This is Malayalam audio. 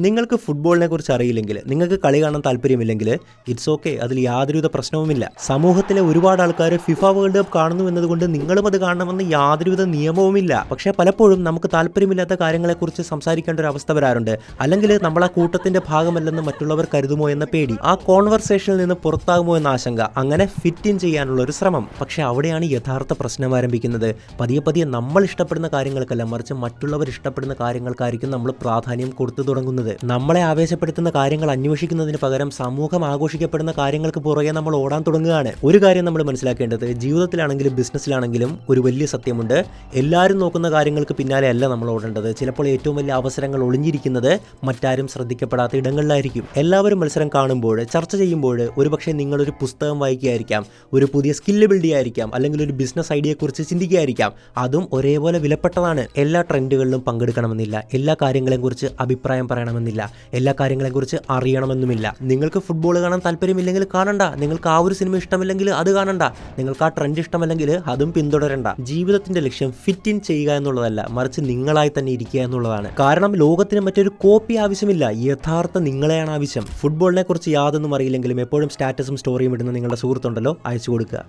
നിങ്ങൾക്ക് ഫുട്ബോളിനെ കുറിച്ച് അറിയില്ലെങ്കിൽ, നിങ്ങൾക്ക് കളി കാണാൻ താല്പര്യമില്ലെങ്കിൽ ഇറ്റ്സ് ഓക്കെ, അതിൽ യാതൊരുവിധ പ്രശ്നവുമില്ല. സമൂഹത്തിലെ ഒരുപാട് ആൾക്കാർ ഫിഫ വേൾഡ് കപ്പ് കാണുന്നു എന്നതുകൊണ്ട് നിങ്ങളും അത് കാണണമെന്ന് യാതൊരുവിധ നിയമവുമില്ല. പക്ഷേ പലപ്പോഴും നമുക്ക് താല്പര്യമില്ലാത്ത കാര്യങ്ങളെക്കുറിച്ച് സംസാരിക്കേണ്ട ഒരു അവസ്ഥ വരാറുണ്ട്. അല്ലെങ്കിൽ നമ്മൾ ആ കൂട്ടത്തിന്റെ ഭാഗമല്ലെന്ന് മറ്റുള്ളവർ കരുതുമോ എന്ന പേടി, ആ കോൺവെർസേഷനിൽ നിന്ന് പുറത്താകുമോ എന്ന ആശങ്ക, അങ്ങനെ ഫിറ്റ് ഇൻ ചെയ്യാനുള്ള ഒരു ശ്രമം. പക്ഷേ അവിടെയാണ് യഥാർത്ഥ പ്രശ്നം ആരംഭിക്കുന്നത്. പതിയെ പതിയെ നമ്മൾ ഇഷ്ടപ്പെടുന്ന കാര്യങ്ങൾക്കല്ല, മറിച്ച് മറ്റുള്ളവർ ഇഷ്ടപ്പെടുന്ന കാര്യങ്ങൾക്കായിരിക്കും നമ്മൾ പ്രാധാന്യം കൊടുത്തു തുടങ്ങുന്നത്. നമ്മളെ ആവേശപ്പെടുത്തുന്ന കാര്യങ്ങൾ അന്വേഷിക്കുന്നതിന് പകരം സമൂഹം ആഘോഷിക്കപ്പെടുന്ന കാര്യങ്ങൾക്ക് പുറകെ നമ്മൾ ഓടാൻ തുടങ്ങുകയാണ്. ഒരു കാര്യം നമ്മൾ മനസ്സിലാക്കേണ്ടത്, ജീവിതത്തിലാണെങ്കിലും ബിസിനസ്സിലാണെങ്കിലും ഒരു വലിയ സത്യമുണ്ട്. എല്ലാവരും നോക്കുന്ന കാര്യങ്ങൾക്ക് പിന്നാലെ അല്ല നമ്മൾ ഓടേണ്ടത്. ചിലപ്പോൾ ഏറ്റവും വലിയ അവസരങ്ങൾ ഒളിഞ്ഞിരിക്കുന്നത് മറ്റാരും ശ്രദ്ധിക്കപ്പെടാത്ത ഇടങ്ങളിലായിരിക്കും. എല്ലാവരും മത്സരം കാണുമ്പോൾ, ചർച്ച ചെയ്യുമ്പോൾ, ഒരുപക്ഷെ നിങ്ങളൊരു പുസ്തകം വായിക്കുകയായിരിക്കാം, ഒരു പുതിയ സ്കില്ല് ബിൽഡ് ചെയ്യായിരിക്കാം, അല്ലെങ്കിൽ ഒരു ബിസിനസ് ഐഡിയയെക്കുറിച്ച് ചിന്തിക്കുകയായിരിക്കാം. അതും ഒരേപോലെ വിലപ്പെട്ടതാണ്. എല്ലാ ട്രെൻഡുകളിലും പങ്കെടുക്കണമെന്നില്ല, എല്ലാ കാര്യങ്ങളെയും കുറിച്ച് അഭിപ്രായം പറയണമെന്നില്ല, എല്ലാ കാര്യങ്ങളെക്കുറിച്ച് അറിയണമെന്നുമില്ല. നിങ്ങൾക്ക് ഫുട്ബോൾ കാണാൻ താല്പര്യമില്ലെങ്കിൽ കാണണ്ട, നിങ്ങൾക്ക് ആ ഒരു സിനിമ ഇഷ്ടമില്ലെങ്കിൽ അത് കാണണ്ട, നിങ്ങൾക്ക് ആ ട്രെൻഡ് ഇഷ്ടമല്ലെങ്കിൽ അതും പിന്തുടരണ്ട. ജീവിതത്തിന്റെ ലക്ഷ്യം ഫിറ്റ് ഇൻ ചെയ്യുക എന്നുള്ളതല്ല, മറിച്ച് നിങ്ങളായി തന്നെ ഇരിക്കുക എന്നുള്ളതാണ്. കാരണം ലോകത്തിന് മറ്റൊരു കോപ്പി ആവശ്യമില്ല, യഥാർത്ഥ നിങ്ങളെയാണ് ആവശ്യം. ഫുട്ബോളിനെ കുറിച്ച് യാതൊന്നും അറിയില്ലെങ്കിലും എപ്പോഴും സ്റ്റാറ്റസും സ്റ്റോറിയും ഇടുന്ന നിങ്ങളുടെ സുഹൃത്തുണ്ടല്ലോ, അയച്ചു കൊടുക്കുക.